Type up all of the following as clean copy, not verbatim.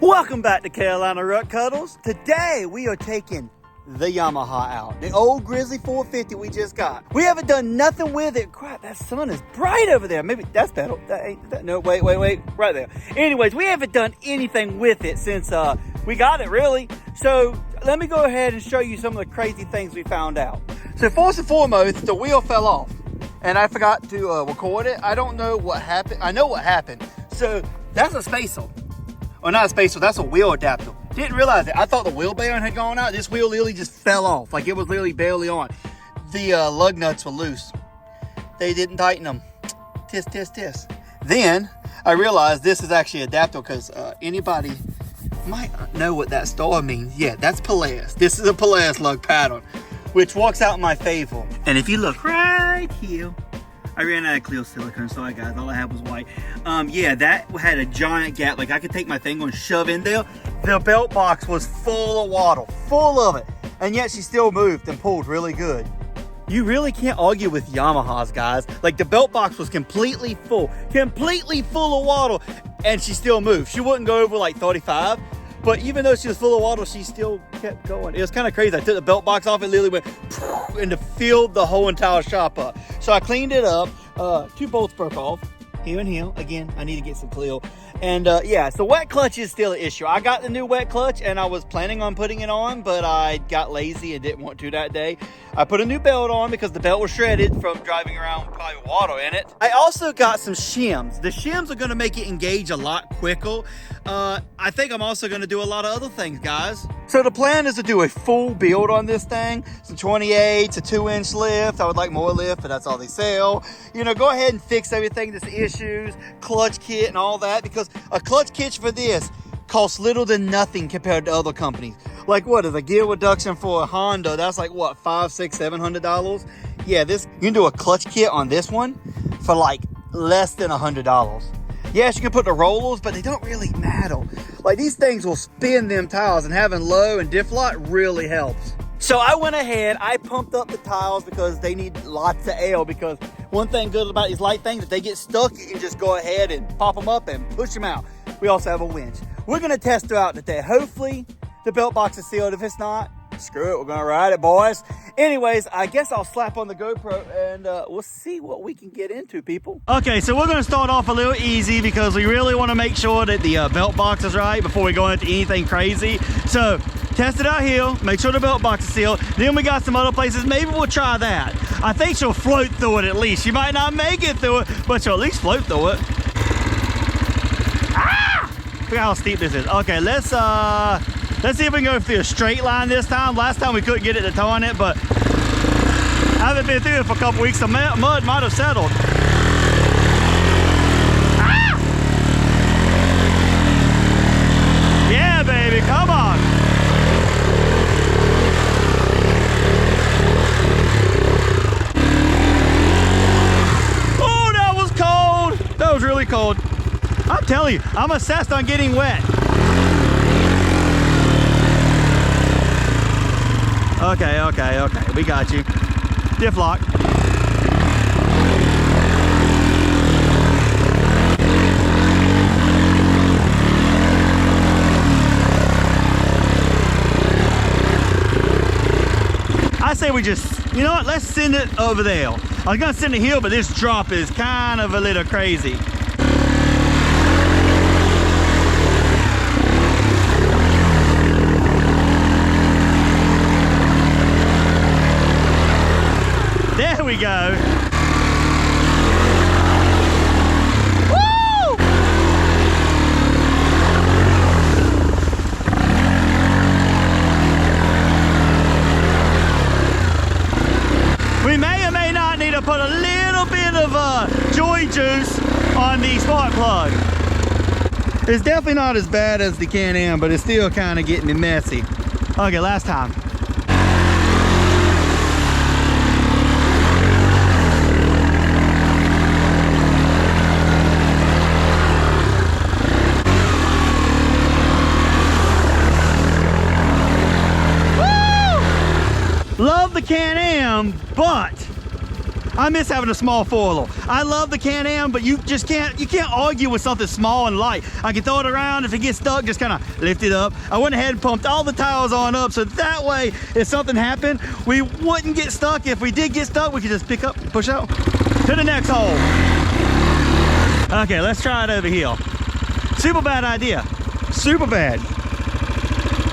Welcome back to Carolina Ruck Cuddles. Today we are taking the Yamaha out. The old Grizzly 450 we just got. We haven't done nothing with it. Crap, that sun is bright over there. Maybe that's pedal. That ain't that. No, wait. Right there. Anyways, we haven't done anything with it since we got it, really. So let me go ahead and show you some of the crazy things we found out. So first and foremost, the wheel fell off. And I forgot to record it. I don't know what happened. I know what happened. So that's a spacer. Or not a spacer, that's a wheel adapter. Didn't realize it. I thought the wheel bearing had gone out. This wheel literally just fell off. Like it was literally barely on. The lug nuts were loose. They didn't tighten them. Tisk. Then I realized this is actually adapter because anybody might know what that star means. Yeah, that's Polaris. This is a Polaris lug pattern, which works out in my favor. And if you look right here, I ran out of clear silicone, sorry guys, all I had was white. Yeah, that had a giant gap, like I could take my finger and shove in there. The belt box was full of water, full of it. And yet she still moved and pulled really good. You really can't argue with Yamahas, guys. Like the belt box was completely full of water, and she still moved. She wouldn't go over like 35. But even though she was full of water, she still kept going. It was kind of crazy. I took the belt box off, it literally went and filled the whole entire shop up. So I cleaned it up. 2 bolts broke off, here and here. Again, I need to get some clear. And yeah, so wet clutch is still an issue. I got the new wet clutch and I was planning on putting it on, but I got lazy and didn't want to that day. I put a new belt on because the belt was shredded from driving around with probably water in it. I also got some shims. The shims are gonna make it engage a lot quicker. I think I'm also gonna do a lot of other things, guys. So the plan is to do a full build on this thing. Some 28s, a 2-inch lift. I would like more lift, but that's all they sell. You know, go ahead and fix everything that's issues, clutch kit and all that, because a clutch kit for this costs little to nothing compared to other companies. Like what is a gear reduction for a Honda? That's like what, $500, $600, $700? Yeah, this you can do a clutch kit on this one for like less than $100. Yes, you can put the rollers, but they don't really matter. Like these things will spin them tires, and having low and diff lock really helps. So I went ahead, I pumped up the tires because they need lots of air, because one thing good about these light things, if they get stuck, you can just go ahead and pop them up and push them out. We also have a winch. We're gonna test her out today. Hopefully the belt box is sealed. If it's not, screw it, we're gonna ride it, boys. Anyways, I guess I'll slap on the GoPro and we'll see what we can get into, people. Okay, so we're gonna start off a little easy because we really wanna make sure that the belt box is right before we go into anything crazy. So test it out here, make sure the belt box is sealed. Then we got some other places, maybe we'll try that. I think she'll float through it at least. She might not make it through it, but she'll at least float through it. Ah! Look how steep this is. Okay, let's see if we can go through a straight line this time. Last time we couldn't get it to turn it, but I haven't been through it for a couple weeks. The mud might have settled. Ah! Yeah, baby, come on. Oh, that was cold. That was really cold. I'm telling you, I'm obsessed on getting wet. Okay, we got you. Diff lock. I say we just, you know what, let's send it over there. I was gonna send it here, but this drop is kind of a little crazy. There we go. Woo! We may or may not need to put a little bit of joy juice on the spark plug. It's definitely not as bad as the Can-Am, but it's still kind of getting me messy. Okay, last time. Love the Can-Am, but I miss having a small foiler. I love the Can-Am, but you can't argue with something small and light. I can throw it around. If it gets stuck, just kind of lift it up. I went ahead and pumped all the tires on up, so that way, if something happened, we wouldn't get stuck. If we did get stuck, we could just pick up, push out to the next hole. Okay, let's try it over here. Super bad idea. Super bad.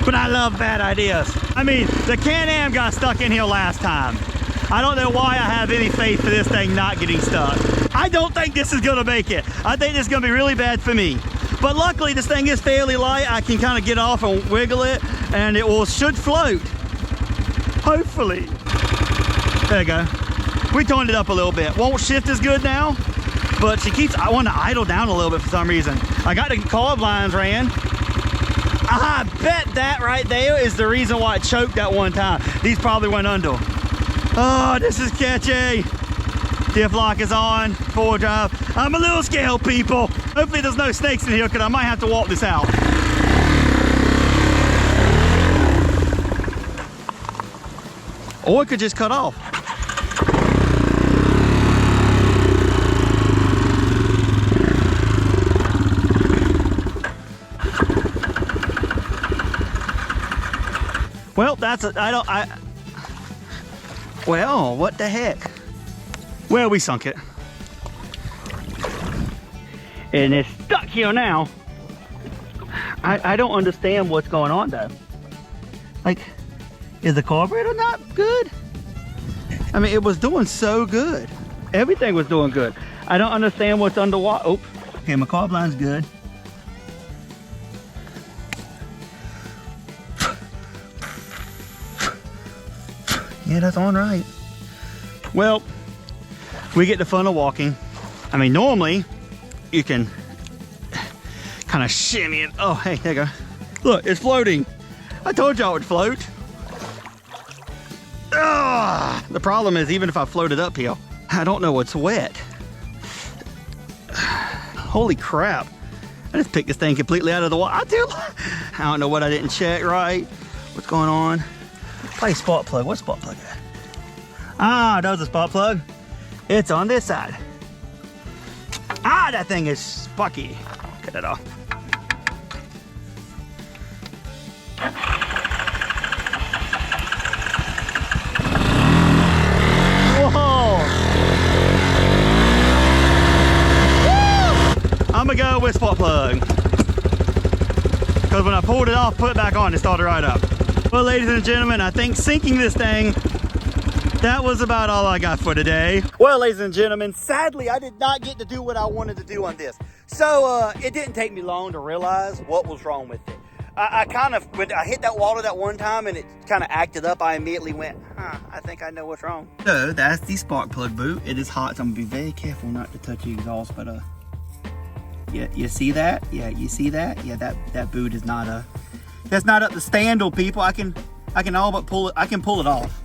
But I love bad ideas. I mean, the Can-Am got stuck in here last time. I don't know why I have any faith for this thing not getting stuck. I don't think this is gonna make it. I think this is gonna be really bad for me. But luckily this thing is fairly light. I can kind of get off and wiggle it and it should float. Hopefully. There you go. We toned it up a little bit. Won't shift as good now, but I want to idle down a little bit for some reason. I got the carb lines ran. I bet that right there is the reason why it choked that one time. These probably went under. Oh, this is catchy. Diff lock is on, 4 drive. I'm a little scared, people. Hopefully there's no snakes in here because I might have to walk this out. Or it could just cut off. Well, well, what the heck? Well, we sunk it. And it's stuck here now. I don't understand what's going on though. Like, is the carburetor not good? I mean, it was doing so good. Everything was doing good. I don't understand what's underwater. Oh, okay, my carb line's good. Yeah, that's on right. Well, we get the fun of walking. I mean, normally you can kind of shimmy it. Oh, hey, there you go. Look, it's floating. I told y'all it would float. The problem is, even if I float it up here, I don't know what's wet. Holy crap. I just picked this thing completely out of the water. I don't know what I didn't check right. What's going on? Play spark plug. What's spark plug at? Ah, that was a spark plug. It's on this side. Ah, that thing is sparky. Get it off. Whoa! Woo! I'm gonna go with spark plug. Because when I pulled it off, put it back on, it started right up. Well, ladies and gentlemen, I think sinking this thing, that was about all I got for today. Well, ladies and gentlemen, sadly, I did not get to do what I wanted to do on this. So it didn't take me long to realize what was wrong with it. When I hit that water that one time and it kind of acted up, I immediately went, I think I know what's wrong. So that's the spark plug boot. It is hot, so I'm gonna be very careful not to touch the exhaust, but yeah, you see that? Yeah, you see that? Yeah, that boot is not that's not up to standard, people. I can all but pull it. I can pull it off.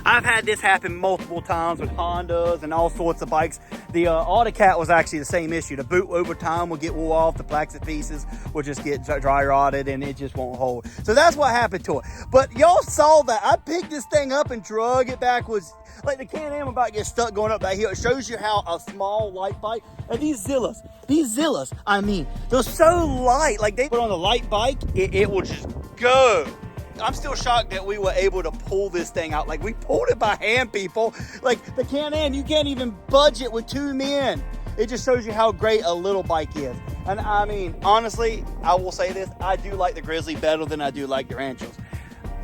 I've had this happen multiple times with Hondas and all sorts of bikes. The Autocat was actually the same issue. The boot over time will get wore off, the plastic pieces will just get dry rotted and it just won't hold. So that's what happened to it. But y'all saw that. I picked this thing up and drug it backwards. Like the Can-Am about to get stuck going up that hill. It shows you how a small light bike, and these Zillas, I mean, they're so light. Like they put on a light bike, it will just go. I'm still shocked that we were able to pull this thing out. Like we pulled it by hand, people. Like the Can-Am, you can't even budge it with 2 men. It just shows you how great a little bike is. And I mean, honestly, I will say this, I do like the Grizzly better than I do like the Ranchos.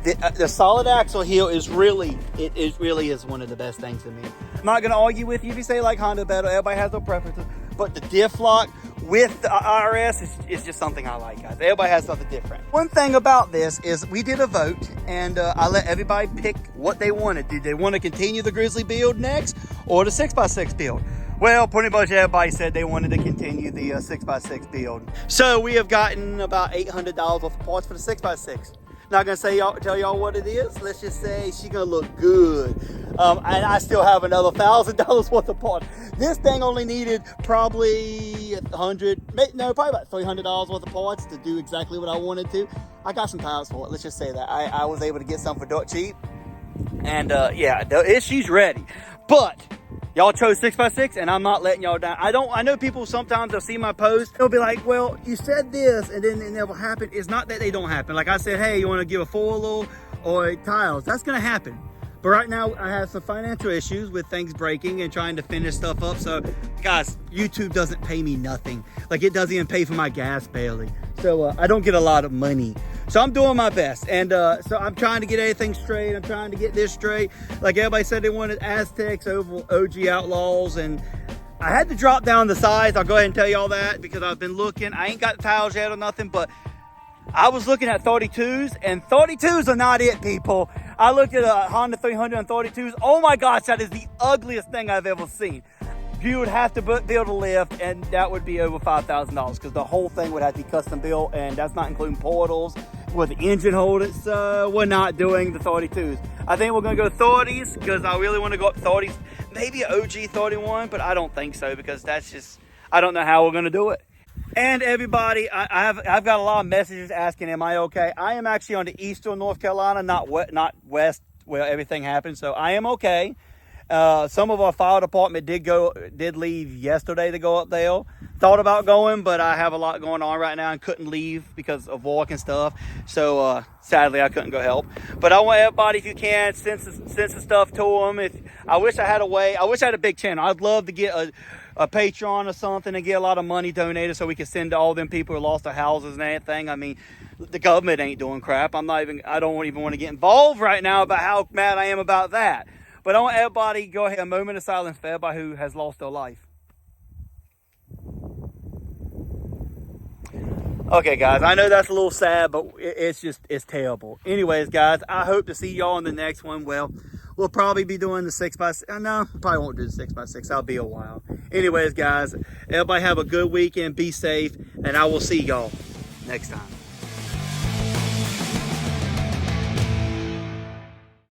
The solid axle heel is really, it really is one of the best things to me. I'm not gonna argue with you if you say like Honda better, everybody has their preferences, but the diff lock with the RS is just something I like, guys. Everybody has something different. One thing about this is we did a vote and I let everybody pick what they wanted. Did they want to continue the Grizzly build next or the 6x6 build? Well, pretty much everybody said they wanted to continue the 6x6 build. So we have gotten about $800 worth of parts for the 6x6. Not gonna tell y'all what it is. Let's just say she's gonna look good. And I still have another $1,000 worth of parts. This thing only needed probably probably about $300 worth of parts to do exactly what I wanted to. I got some tires for it. Let's just say that I was able to get some for dirt cheap. And yeah, she's ready. But Y'all chose 6x6 and I'm not letting y'all down. I know people sometimes they'll see my post. They'll be like, well, you said this and then it never happened. It's not that they don't happen. Like I said, hey, you want to give a foil or tiles? That's going to happen. But right now I have some financial issues with things breaking and trying to finish stuff up. So guys, YouTube doesn't pay me nothing. Like it doesn't even pay for my gas barely. So I don't get a lot of money. So I'm doing my best. And so I'm trying to get everything straight. I'm trying to get this straight. Like everybody said they wanted Aztecs over OG Outlaws. And I had to drop down the size. I'll go ahead and tell y'all that because I've been looking. I ain't got the tiles yet or nothing, but I was looking at 32s and 32s are not it, people. I looked at a Honda 300 and 32s. Oh my gosh, that is the ugliest thing I've ever seen. You would have to build a lift and that would be over $5,000 because the whole thing would have to be custom built and that's not including portals with the engine holder. So we're not doing the 32s. I think we're gonna go 30s because I really want to go up 30s. Maybe an OG 31, but I don't think so because that's just, I don't know how we're gonna do it. And everybody, I've got a lot of messages asking, am I okay? I am actually on the eastern North Carolina, not west where everything happened. So I am okay. Some of our fire department did leave yesterday to go up there. Thought about going, but I have a lot going on right now and couldn't leave because of work and stuff. So sadly, I couldn't go help. But I want everybody, if you can, send some stuff to them. I wish I had a way. I wish I had a big channel. I'd love to get a Patreon or something and get a lot of money donated so we can send to all them people who lost their houses and everything. I mean, the government ain't doing crap. I don't even want to get involved right now about how mad I am about that. But I want everybody to go ahead, a moment of silence for everybody who has lost their life. Okay, guys, I know that's a little sad, but it's terrible. Anyways, guys, I hope to see y'all in the next one. Well, we'll probably be doing the 6x6. No, probably won't do the 6x6. That'll be a while. Anyways, guys, everybody have a good weekend. Be safe, and I will see y'all next time.